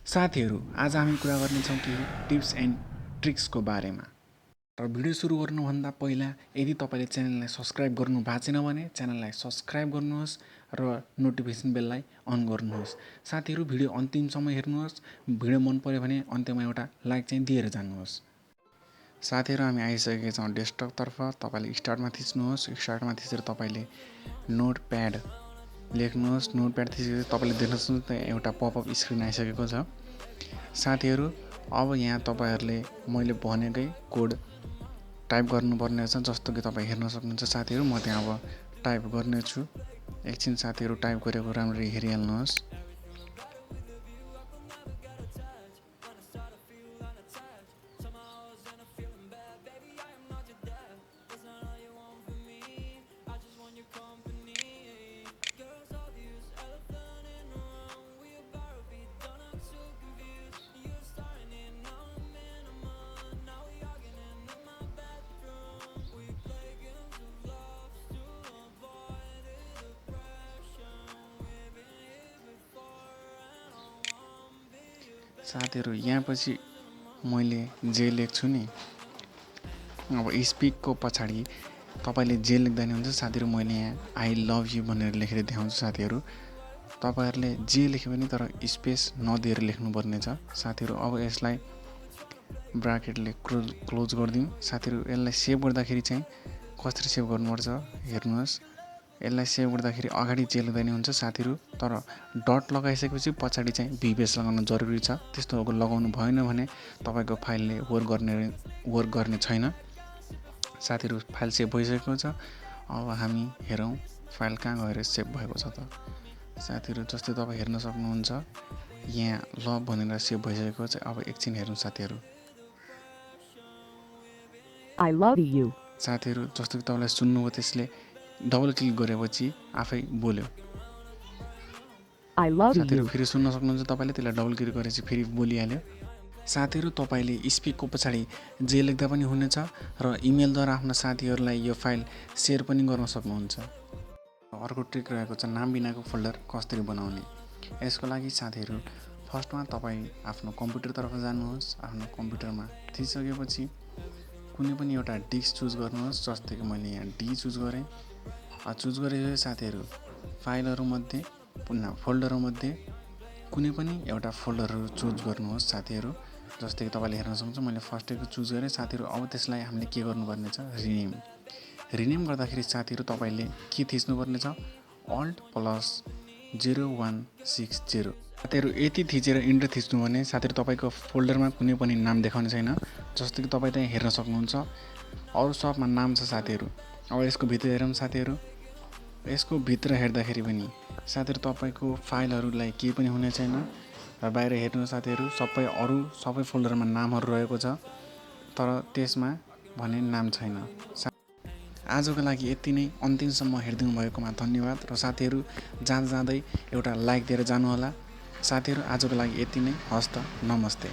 साथीहरू, आज हामी कुरा गर्नेछौँ केही टिप्स एन्ड ट्रिक्सको बारेमा। र भिडियो सुरु गर्नुभन्दा पहिला यदि तपाईँले च्यानललाई सब्सक्राइब गर्नु भएको छैन भने च्यानललाई सब्सक्राइब गर्नुहोस् र नोटिफिकेसन बेललाई अन गर्नुहोस्। साथीहरू, भिडियो अन्तिमसम्म हेर्नुहोस्। भिडियो मन पर्यो भने अन्त्यमा एउटा लाइक चाहिँ दिएर जानुहोस्। साथीहरू, हामी आइसकेका छौँ डेस्कटपतर्फ। तपाईँले स्टार्टमा थिच्नुहोस्। स्टार्टमा थिचेर तपाईँले नोटप्याड लेख्नुहोस्। नोटप्याड थिचेर तपाईँले देख्न सक्नुहुन्छ एउटा पपअप स्क्रिन आइसकेको छ। साथीहरू, अब यहाँ तपाईँहरूले मैले भनेकै कोड टाइप गर्नुपर्ने छ, जस्तो कि तपाईँ हेर्न सक्नुहुन्छ। साथीहरू, म त्यहाँ अब टाइप गर्नेछु। एकछिन साथीहरू, टाइप गरेको राम्ररी हेरिहाल्नुहोस्। साथीहरू, यहाँ पछि मैले जे लेख्छु नि, अब स्पिकको पछाडि तपाईँले जे लेख्दा नि हुन्छ। साथीहरू, मैले यहाँ आई लभ यु भनेर लेखेर देखाउँछु। साथीहरू, तपाईँहरूले जे लेख्यो भने तर स्पेस नदिएर लेख्नुपर्ने छ। साथीहरू, अब यसलाई ब्राकेटले क्लोज गरिदिउँ। साथीहरू, यसलाई सेभ गर्दाखेरि चाहिँ कसरी सेभ गर्नुपर्छ हेर्नुहोस्। यसलाई सेभ गर्दाखेरि अगाडि जे लेख्दा नि हुन्छ। साथीहरू, तर डट लगाइसकेपछि पछाडि चाहिँ भिबेस लगाउनु जरुरी छ। त्यस्तो लगाउनु भएन भने तपाईँको फाइलले वर्क गर्ने छैन। साथीहरू, फाइल सेभ भइसकेको छ। अब हामी हेरौँ फाइल कहाँ गएर सेभ भएको छ त। साथीहरू, जस्तै तपाईँ हेर्न सक्नुहुन्छ, यहाँ लभ भनेर सेभ भइसकेको छ। अब एकछिन हेरौँ साथीहरू। I love you. साथीहरू, जस्तो कि तपाईँलाई सुन्नुभयो, त्यसले डबल क्लिक गरेपछि आफै बोल्यो। I love साथीहरू, you. फेरि सुन्न सक्नुहुन्छ तपाईँले, त्यसलाई डबल क्लिक गरेपछि फेरि बोलिहाल्यो। साथीहरू, तपाईँले स्पिकको पछाडि जे लेख्दा पनि हुनेछ र इमेलद्वारा आफ्ना साथीहरूलाई यो फाइल सेयर पनि गर्न सक्नुहुन्छ। अर्को ट्रिक रहेको छ नाम बिनाको फोल्डर कसरी बनाउने। यसको लागि साथीहरू, फर्स्टमा तपाईँ आफ्नो कम्प्युटरतर्फ जानुहोस्। आफ्नो कम्प्युटरमा थिइसकेपछि कुनै पनि एउटा डिस्क चुज गर्नुहोस्। जस्तै कि मैले यहाँ डी चुज गरेँ। चुज गरेपछि साथीहरू, फाइलहरूमध्ये फोल्डरहरूमध्ये कुनै पनि एउटा फोल्डरहरू चुज गर्नुहोस्। साथीहरू, जस्तै कि तपाईँले हेर्न सक्नुहुन्छ, मैले फर्स्टको चुज गरेँ। साथीहरू, अब त्यसलाई हामीले के गर्नुपर्ने छ, रिनेम गर्दाखेरि साथीहरू, तपाईँले के थिच्नुपर्ने छ, Alt+0160। साथीहरू, यति थिचेर इन्टर थिच्नु भने साथीहरू तपाईँको फोल्डरमा कुनै पनि नाम देखाउने छैन। जस्तो कि तपाईँ त्यहाँ हेर्न सक्नुहुन्छ, अरू सबमा नाम छ। साथीहरू, अब यसको भित्र हेरौँ। साथीहरू, यसको भित्र हेर्दाखेरि पनि साथीहरू तपाईँको फाइलहरूलाई केही पनि हुने छैन। र बाहिर हेर्नु साथीहरू, सबै फोल्डरमा नामहरू रहेको छ, तर त्यसमा भने नाम छैन। आजको लागि यति नै। अन्तिमसम्म हेरिदिनु भएकोमा धन्यवाद। र साथीहरू, जाँदै एउटा लाइक दिएर जानुहोला। साथीहरू, आजको लागि यति नै। हस्त, नमस्ते।